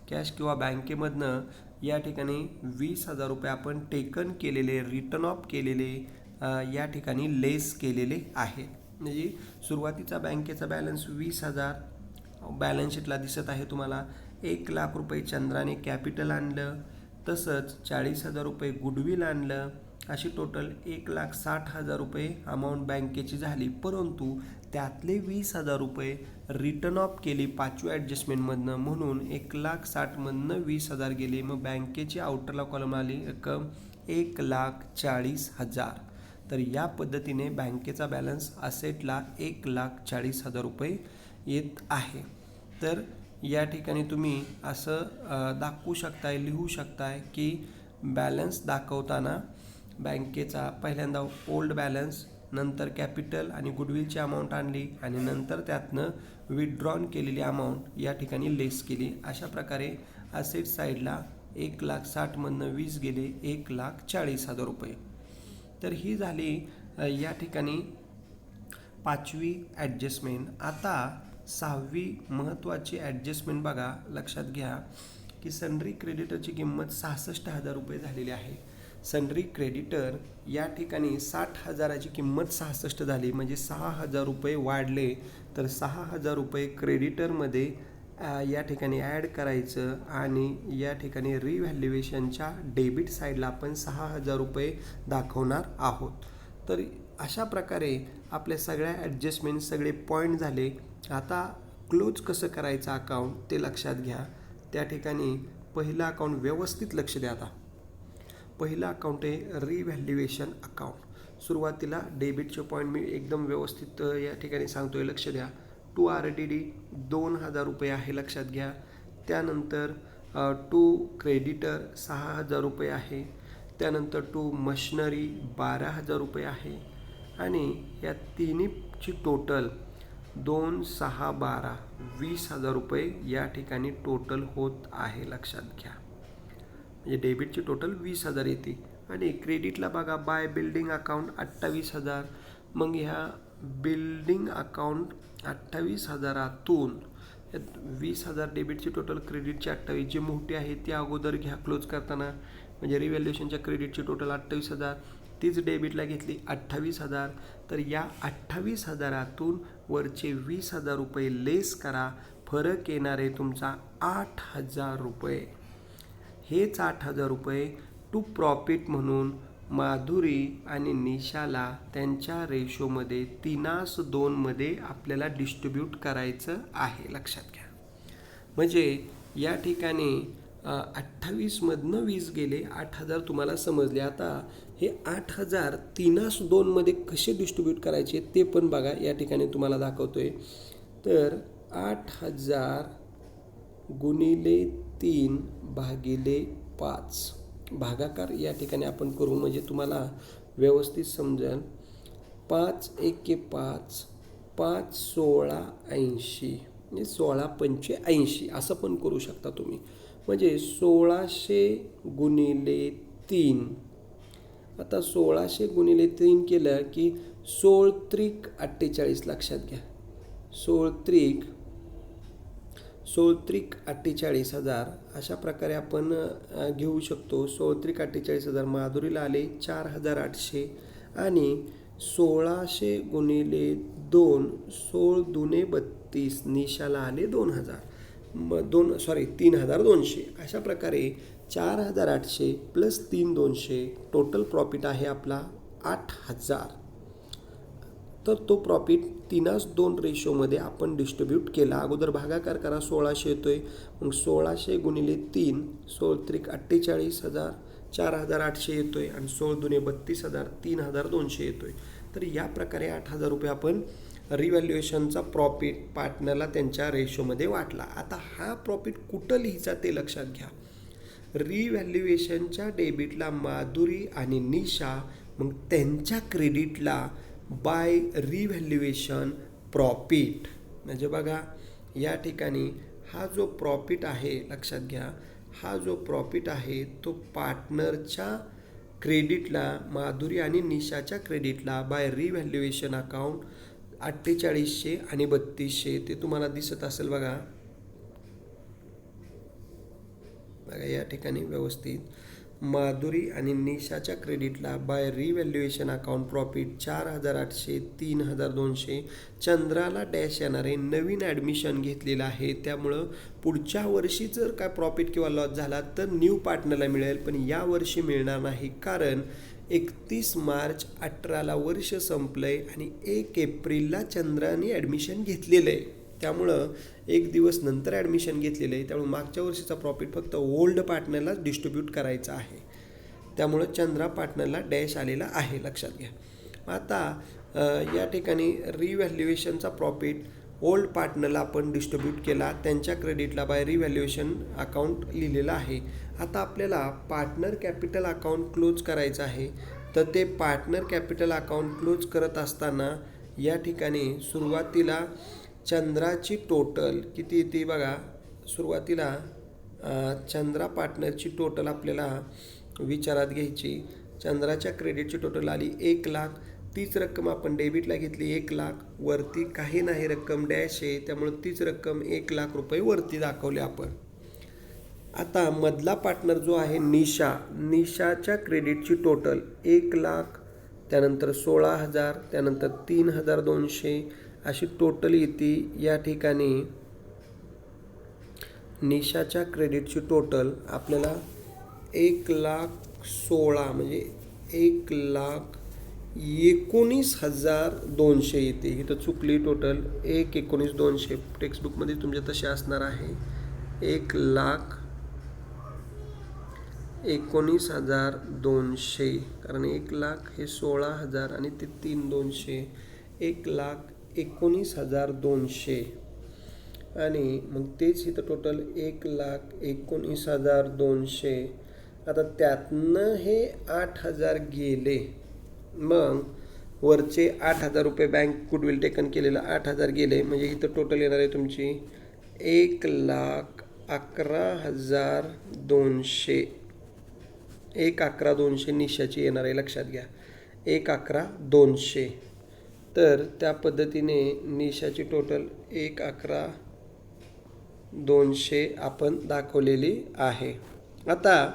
कॅश किंवा बँकेमधनं या ठिकाणी 20,000 रुपये आपण टेकन केलेले, रिटर्न ऑफ केलेले या ठिकाणी लेस केलेले आहे. म्हणजे सुरुवातीचा बँकेचा बॅलन्स 20,000 बॅलन्स शीटला दिसत आहे तुम्हाला. 1,00,000 रुपये चंद्राने कॅपिटल आणलं, तसंच 40,000 रुपये गुडविल आणलं, अशी टोटल 1,60,000 रुपये अमाऊंट बँकेची झाली. परंतु त्यातले 20,000 रुपये रिटर्न ऑफ केली 5वी ॲडजस्टमेंटमधनं, म्हणून 1,60,000मधनं 20,000 गेले. मग बँकेची आउटरला कॉलम आली रक्कम 1,40,000. तर या पद्धतीने बँकेचा बॅलन्स असेटला 1,40,000 रुपये येत आहे. तर या ठिकाणी तुम्ही असं दाखवू शकताय, लिहू शकताय की बॅलन्स दाखवताना बँकेचा पहिल्यांदा ओल्ड बॅलन्स, नंतर कॅपिटल आणि गुडविलची अमाऊंट आणली आणि नंतर त्यातनं विथड्रॉन केलेली अमाऊंट या ठिकाणी लेस केली. अशा प्रकारे असेट साईडला 1,60,000मधनं 20 गेले 1,40,000 रुपये. तर ही झाली या ठिकाणी 5वी ॲडजस्टमेंट. आता 6वी महत्त्वाची ॲडजस्टमेंट बघा, लक्षात घ्या की सन्ड्री क्रेडिटरची किंमत 66,000 रुपये झालेली आहे. सन्ड्री क्रेडिटर या ठिकाणी 60,000ची किंमत 66 झाली, म्हणजे 6,000 रुपये वाढले. तर 6,000 रुपये क्रेडिटरमध्ये या ठिकाणी ॲड करायचं आणि या ठिकाणी रिव्हॅल्युएशनच्या डेबिट साईडला आपण 6,000 रुपये दाखवणार आहोत. तर अशा प्रकारे आपल्या सगळ्या ॲडजस्टमेंट, सगळे पॉईंट झाले. आता क्लोज कसं करायचं अकाउंट ते लक्षात घ्या. त्या ठिकाणी पहिलं अकाउंट व्यवस्थित लक्ष द्या. आता पहिलं अकाउंट आहे रिव्हॅल्युएशन अकाउंट. सुरुवातीला डेबिटचे पॉईंट मी एकदम व्यवस्थित या ठिकाणी सांगतो आहे, लक्ष द्या. टू RDD 2,000 रुपये आहे, लक्षात घ्या. त्यानंतर टू क्रेडिटर 6,000 रुपये आहे. त्यानंतर टू मशनरी 12,000 रुपये आहे. आणि या तिन्हीची टोटल 2, 6, 12 20,000 रुपये या ठिकाणी टोटल होत आहे, लक्षात घ्या. म्हणजे डेबिटची टोटल 20,000 येते. आणि क्रेडिटला बघा, बाय बिल्डिंग अकाउंट 28,000. मग ह्या बिल्डिंग अकाउंट 28,000तून 20,000 डेबिटची टोटल, क्रेडिटची 28, जी मोठी आहे ती अगोदर घ्या क्लोज करताना. म्हणजे रिव्हॅल्युएशनच्या क्रेडिटची टोटल 28,000, तीच डेबिटला घेतली 28,000. तर या 28,000तून वरचे 20,000 रुपये लेस करा. फरक येणार आहे तुमचा 8,000 रुपये. हेच 8,000 रुपये टू प्रॉफिट म्हणून माधुरी आणि निशाला त्यांच्या रेशोमध्ये 3:2 आपल्याला डिस्ट्रीब्यूट करायचं आहे, लक्षात घ्या. म्हणजे या ठिकाणी 28मधनं 20 गेले, 8,000 तुम्हाला समजले. आता हे 8,000 3:2 कसे डिस्ट्रीब्यूट करायचे ते पण बघा, या ठिकाणी तुम्हाला दाखवतोय. तर 8,000 गुणिले 3 भागिले 5 भागाकार या ठिकाणी आपण करू, म्हणजे तुम्हाला व्यवस्थित समजेल. 5 एके 5, 5 16 80, म्हणजे 16 पंचे 80 असं पण करू शकता तुम्ही. म्हणजे 1600 गुणिले 3. आता 1600 गुणिले 3 केलं की 16 त्रिक 48, लक्षात घ्या. 16 त्रिक 16 48,000 अशा प्रकारे आपण घेऊ शकतो. 16 48,000 माधुरीला आले 4,800 आणि 1600 गुणिले 2 16 दुने 32 निशाला आले 2,000 3,200 अशा प्रकारे 4,800 प्लस 3,200 टोटल प्रॉफिट आहे आपला 8,000. तर तो प्रॉफिट 3:2 रेशोमध्ये आपण डिस्ट्रीब्यूट केला. अगोदर भागाकार करा, 1600 येतोय, मग 1600 गुणिले 3 16 48,000 4,800 येतोय आणि 16 दुने 32,000 3,200 येतोय. तर या प्रकारे 8,000 रुपये आपण रिव्हॅल्युएशनचा प्रॉफिट पार्टनरला त्यांच्या रेशोमध्ये वाटला. आता हा प्रॉफिट कुठं लिहायचा ते लक्षात घ्या. रिव्हॅल्युएशनच्या डेबिटला माधुरी आणि निशा, मग त्यांच्या क्रेडिटला बाय रिव्हॅल्युएशन प्रॉफिट. म्हणजे बघा या ठिकाणी हा जो प्रॉफिट आहे लक्षात घ्या, हा जो प्रॉफिट आहे तो पार्टनरच्या क्रेडिटला माधुरी आणि निशाच्या क्रेडिटला बाय रिव्हॅल्युएशन अकाउंट 4800 आणि 3200 ते तुम्हाला दिसत असेल बघा या ठिकाणी व्यवस्थित. माधुरी आणि निशाच्या क्रेडिटला बाय रिव्हॅल्युएशन अकाउंट प्रॉफिट 4,800 3,200. चंद्राला डॅश येणारे नवीन ॲडमिशन घेतलेलं आहे, त्यामुळं पुढच्या वर्षी जर काय प्रॉफिट किंवा लॉस झाला तर न्यू पार्टनरला मिळेल, पण या वर्षी मिळणार नाही. कारण 31 मार्च 18ला वर्ष संपलं आहे आणि 1 एप्रिलला चंद्राने ॲडमिशन घेतलेलं आहे, त्यामुळं एक दिवस नंतर ॲडमिशन घेतलेलं आहे. त्यामुळे मागच्या वर्षीचा प्रॉफिट फक्त ओल्ड पार्टनरला डिस्ट्रीब्यूट करायचा आहे. त्यामुळं चंद्रा पार्टनरला डॅश आलेला आहे, लक्षात घ्या. आता या ठिकाणी रिव्हॅल्युएशनचा प्रॉफिट ओल्ड पार्टनरला आपण डिस्ट्रीब्यूट केला, त्यांच्या क्रेडिटला बाय रिव्हॅल्युएशन अकाउंट लिहिलेलं आहे. आता आपल्याला पार्टनर कॅपिटल अकाउंट क्लोज करायचं आहे. तर ते पार्टनर कॅपिटल अकाउंट क्लोज करत असताना या ठिकाणी सुरुवातीला चंद्राची टोटल किती येते बघा. सुरुवातीला चंद्रा पार्टनरची टोटल आपल्याला विचारात घ्यायची. चंद्राच्या क्रेडिटची टोटल आली 1,00,000. तीच रक्कम आपण डेबिटला घेतली 1,00,000. वरती काही नाही रक्कम डॅश आहे, त्यामुळे तीच रक्कम 1,00,000 रुपये वरती दाखवले आपण. आता मधला पार्टनर जो आहे निशा, निशाच्या क्रेडिटची टोटल 1,00,000, त्यानंतर 16,000, त्यानंतर 3,200 अशी टोटल येते. या ठिकाणी निशाच्या क्रेडिटची टोटल आपल्याला 1,16,000 म्हणजे 1,19,200 येते. इथं चुकली टोटल 1,19,200 टेक्स्टबुकमध्ये तुमच्या तशी असणार आहे. 1,19,200 कारण 1,00,000 हे 16,000 आणि ते 3,200 1,19,200 आणि मग तेच इथं टोटल 1,19,200. आता त्यातनं हे 8,000 गेले, मग वरचे 8,000 रुपये बँक गुडविल टेकन केलेलं 8,000 गेले, म्हणजे इथं टोटल येणार आहे तुमची 1,11,200. 1,11,200 निशाची येणार आहे, लक्षात घ्या 1,11,200. तर त्या पद्धतीने निशाची टोटल 1,11,200 आपण दाखवलेली आहे. आता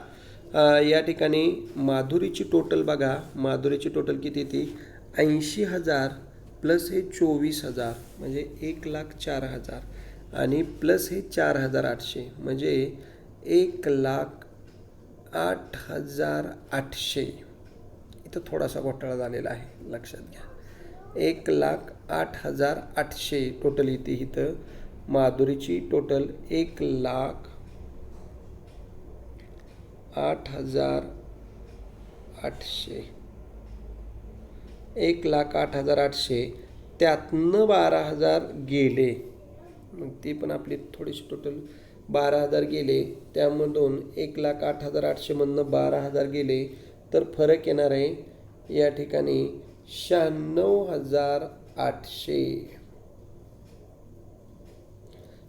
या ठिकाणी माधुरीची टोटल बघा. माधुरीची टोटल किती ती 80,000 प्लस हे 24,000 म्हणजे 1,04,000 आणि प्लस हे 4,800 म्हणजे 1,08,800. इथं थोडासा घोटाळा झालेला आहे, लक्षात घ्या. 1,08,800 टोटल येते. इथं माधुरीची टोटल 1,08,800 1,08,800. त्यातनं 12,000 गेले, मग ते पण आपली थोडीशी टोटल 12,000 गेले. त्यामधून 1,08,800 मधनं 12,000 गेले, तर फरक येणार आहे या ठिकाणी 96,800.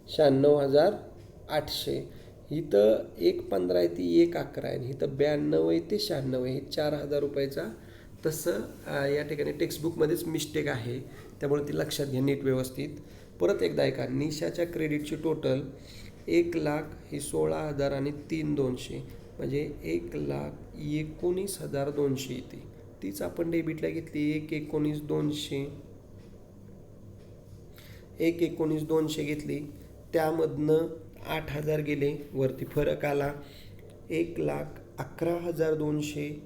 96,800. इथं 1,15 आहे ती 1,11 आहे, इथं 92 आहे ते 96 आहे. 4,000 रुपयाचा तसं या ठिकाणी टेक्स्टबुकमध्येच मिस्टेक आहे, त्यामुळे ती लक्षात घ्या नीट व्यवस्थित. परत एकदा ऐका, निशाच्या क्रेडिटची टोटल 1,00,000 ही 16,000 आणि 3,200 म्हणजे 1,19,200 येते. तीच आपण डेबिटला घेतली 1,19,200 1,19,200 घेतली, त्यामधनं 8,000 गेले, वरती फरक आला 1,11,200.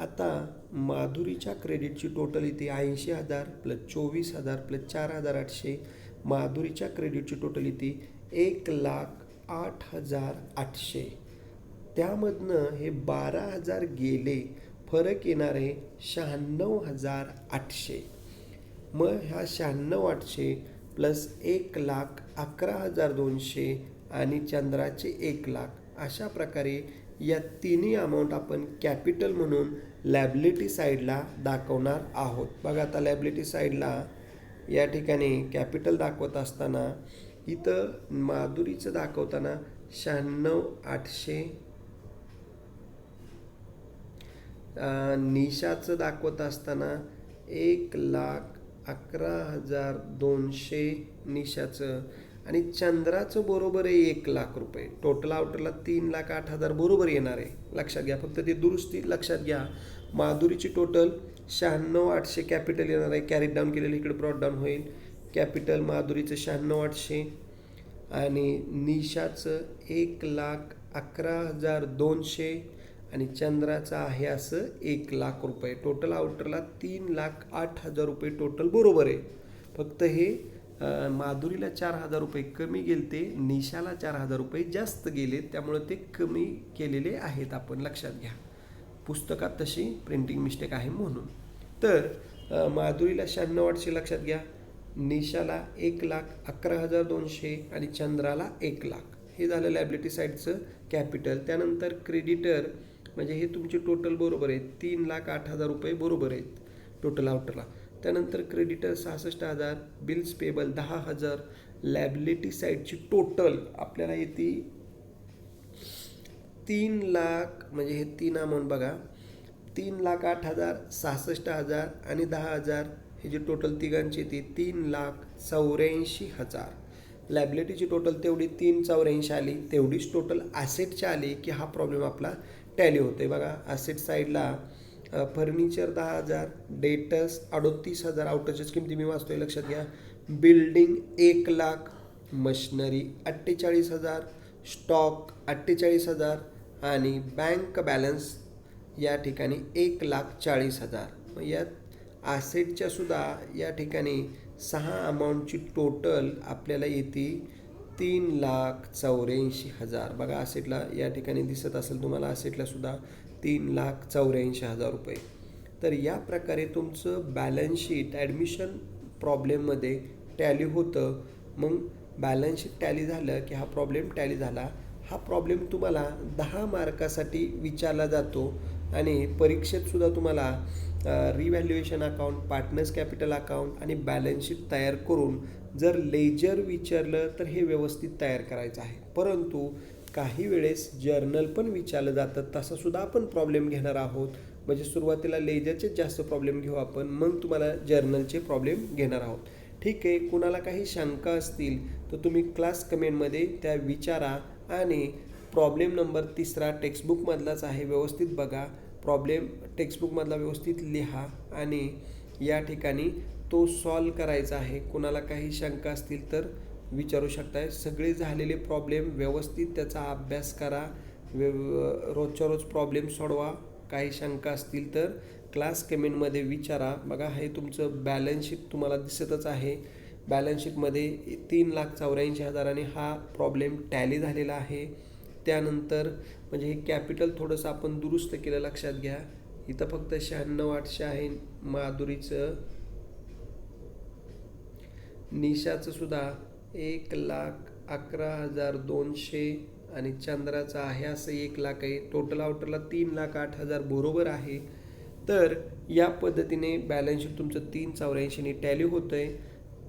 आता माधुरीच्या क्रेडिटची टोटल येते 80,000 प्लस 24,000 प्लस 4,800. माधुरीच्या क्रेडिटची टोटल येते 1,08,800. त्यामधनं हे 12,000 गेले, फरक येणार आहे 96,800. मग ह्या 96,800 प्लस 1,11,200 आणि चंद्राचे 1,00,000, अशा प्रकारे या तिन्ही अमाऊंट आपण कॅपिटल म्हणून लॅबिलिटी साईडला दाखवणार आहोत. बघा आता लॅबिलिटी साईडला या ठिकाणी कॅपिटल दाखवत असताना इथं माधुरीचं दाखवताना 96,800, निशाचं दाखवत असताना 1,11,200 निशाचं, आणि चंद्राचं बरोबर आहे 1,00,000 रुपये. टोटल आउटरला 3,08,000 बरोबर येणार आहे. लक्षात घ्या, फक्त ते दुरुस्ती लक्षात घ्या. माधुरीची टोटल 96,800 कॅपिटल येणार आहे, कॅरी डाऊन केलेलं इकडे ब्रॉड डाऊन होईल. कॅपिटल माधुरीचं 96,800 आणि निशाचं 1,11,200 आणि चंद्राचं आहे असं 1,00,000 रुपये. टोटल आउटरला 3,08,000 रुपये टोटल बरोबर आहे. फक्त हे माधुरीला 4,000 रुपये कमी गेलते, निशाला 4,000 रुपये जास्त गेले, त्यामुळे ते कमी केलेले आहेत. आपण लक्षात घ्या, पुस्तकात तशी प्रिंटिंग मिस्टेक आहे म्हणून. तर माधुरीला 96,800 लक्षात घ्या, निशाला 1,11,200 आणि चंद्राला 1,00,000. हे झालं लॅबिलिटी साईडचं कॅपिटल. त्यानंतर क्रेडिटर म्हणजे हे तुमचे टोटल बरोबर आहेत, 3,08,000 रुपये बरोबर आहेत टोटल आउटरला. त्यानंतर क्रेडिटर 66,000, बिल्स पेबल 10,000. लॅबिलिटी साईडची टोटल आपल्याला येते 3,00,000 म्हणजे हे 3 अमाऊंट बघा, 3,08,000, 66,000 आणि 10,000. हे जे टोटल तिघांची येते 3,84,000. लॅबिलिटीची टोटल तेवढी 3,84 आली, तेवढीच टोटल ॲसेटची आली की हा प्रॉब्लेम आपला टॅली होतो आहे. बघा ॲसेट साईडला फर्निचर 10,000, डेटस 38,000, आउटरच्याच किमती मी वाचतोय लक्षात घ्या. बिल्डिंग 1,00,000, मशिनरी 48,000, स्टॉक 48,000 आणि बँक बॅलन्स या ठिकाणी 1,40,000. मग यात ॲसेटच्या सुद्धा या ठिकाणी 6 अमाऊंटची टोटल आपल्याला येते 3,84,000. बघा ॲसेटला या ठिकाणी दिसत असेल तुम्हाला, ॲसेटला सुद्धा 3,84,000 रुपये. तर या प्रकारे तुमचं बॅलन्स शीट ॲडमिशन प्रॉब्लेममध्ये टॅली होतं. मग बॅलन्स शीट टॅली झालं की हा प्रॉब्लेम टॅली झाला. हा प्रॉब्लेम तुम्हाला 10 मार्कासाठी विचारला जातो आणि परीक्षेतसुद्धा तुम्हाला revaluation account, partners capital account आणि बॅलन्स शीट तयार करून जर लेजर विचारलं तर हे व्यवस्थित तयार करायचं आहे. परंतु काही वेळेस जर्नल पण विचारलं जातं, तसासुद्धा आपण प्रॉब्लेम घेणार आहोत. म्हणजे सुरुवातीला लेजरचे जास्त प्रॉब्लेम घेऊ आपण, मग तुम्हाला जर्नलचे प्रॉब्लेम घेणार आहोत. ठीक आहे, कुणाला काही शंका असतील तर तुम्ही क्लास कमेंटमध्ये त्या विचारा. आणि प्रॉब्लेम नंबर 3 टेक्स्टबुकमधलाच आहे, व्यवस्थित बघा. प्रॉब्लेम टेक्स्टबुकमधला व्यवस्थित लिहा आणि या ठिकाणी तो सॉल्व करायचा आहे. कुणाला काही शंका असतील तर विचारू शकताय. सगळे झालेले प्रॉब्लेम व्यवस्थित त्याचा अभ्यास करा, रोजच्या रोज प्रॉब्लेम सोडवा. काही शंका असतील तर क्लास कमेंटमध्ये विचारा. बघा हे तुमचं बॅलन्स शीट तुम्हाला दिसतच आहे. बॅलन्स शीटमध्ये 3,84,000 आणि हा प्रॉब्लेम टॅली झालेला आहे. त्यानंतर म्हणजे हे कॅपिटल थोडंसं आपण दुरुस्त केलं, लक्षात घ्या. इथं फक्त 96,800 आहे माधुरीचं. निशाचं सुद्धा 1,11,200 आणि चंद्राचं आहे असं 1,00,000 आहे. टोटल आउटरला 3,08,000 बरोबर आहे. तर या पद्धतीने बॅलन्स शीट तुमचं 3,84 टॅली होतं आहे.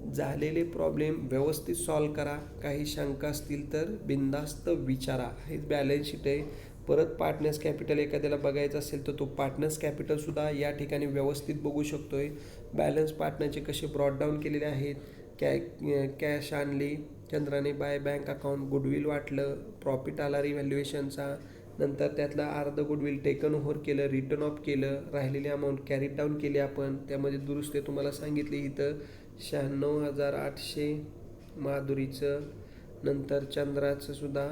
झालेले प्रॉब्लेम व्यवस्थित सॉल्व करा. काही शंका असतील तर बिनधास्त विचारा. हेच बॅलन्स शीट आहे. परत पार्टनर्स कॅपिटल एखाद्याला बघायचं असेल तर तो पार्टनर्स कॅपिटलसुद्धा या ठिकाणी व्यवस्थित बघू शकतो आहे. बॅलन्स पार्टनरचे कसे ब्रॉड डाऊन केलेले आहेत, कॅश आणली चंद्राने बाय बँक अकाउंट, गुडविल वाटलं, प्रॉफिट आला रिव्हॅल्युएशनचा, नंतर त्यातलं अर्ध गुडविल टेकन ओव्हर केलं, रिटर्न ऑफ केलं, राहिलेली अमाऊंट कॅरी डाऊन केली आपण, त्यामध्ये दुरुस्ती तुम्हाला सांगितली इथं 96,800 माधुरीचं, नंतर चंद्राचं सुद्धा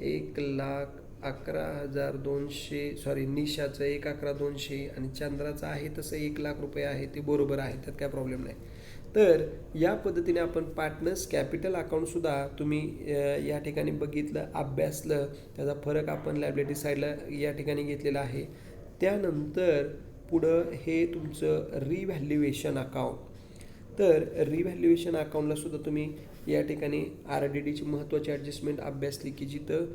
1,11,200 सॉरी निशाचं 1,11,200 आणि चंद्राचं आहे तसं 1,00,000 रुपये आहे, ते बरोबर आहे, त्यात काय प्रॉब्लेम नाही. तर या पद्धतीने आपण पार्टनर्स कॅपिटल अकाउंटसुद्धा तुम्ही या ठिकाणी बघितलं, अभ्यासलं, त्याचा फरक आपण लायबिलिटी साईडला या ठिकाणी घेतलेला आहे. त्यानंतर पुढं हे तुमचं रिव्हॅल्युएशन अकाउंट. तर रिव्हॅल्युएशन अकाउंटला सुद्धा तुम्ही या ठिकाणी RDDची महत्त्वाची ॲडजस्टमेंट अभ्यासली की जिथं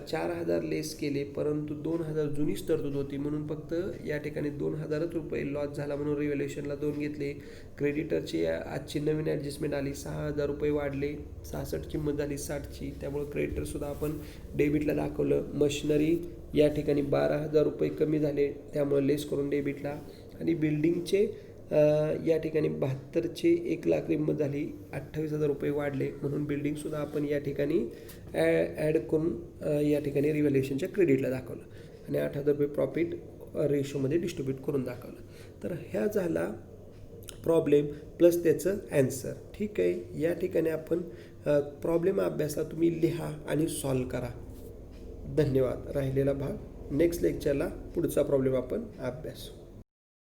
4,000 लेस केले, परंतु 2,000 जुनीच तरतूद होती म्हणून फक्त या ठिकाणी 2,000 रुपये लॉस झाला म्हणून रिव्हॅल्युएशनला 2 घेतले. क्रेडिटरची आजची नवीन ॲडजस्टमेंट आली, 6,000 रुपये वाढले, 66 किंमत झाली 60ची, त्यामुळे क्रेडिटरसुद्धा आपण डेबिटला दाखवलं. मशिनरी या ठिकाणी 12,000 रुपये कमी झाले, त्यामुळे लेस करून डेबिटला. आणि बिल्डिंगचे या ठिकाणी 72चे 1,00,000 किंमत झाली, 28,000 रुपये वाढले म्हणून बिल्डिंगसुद्धा आपण या ठिकाणी ॲड करून या ठिकाणी रिव्हॅल्युएशनच्या क्रेडिटला दाखवलं आणि 8,000 रुपये प्रॉफिट रेशोमध्ये डिस्ट्रीब्यूट करून दाखवलं. तर ह्या झाला प्रॉब्लेम प्लस त्याचं ॲन्सर. ठीक आहे, या ठिकाणी आपण प्रॉब्लेम अभ्यासला, तुम्ही लिहा आणि सॉल्व करा. धन्यवाद. राहिलेला भाग नेक्स्ट लेक्चरला पुढचा प्रॉब्लेम आपण अभ्यासू.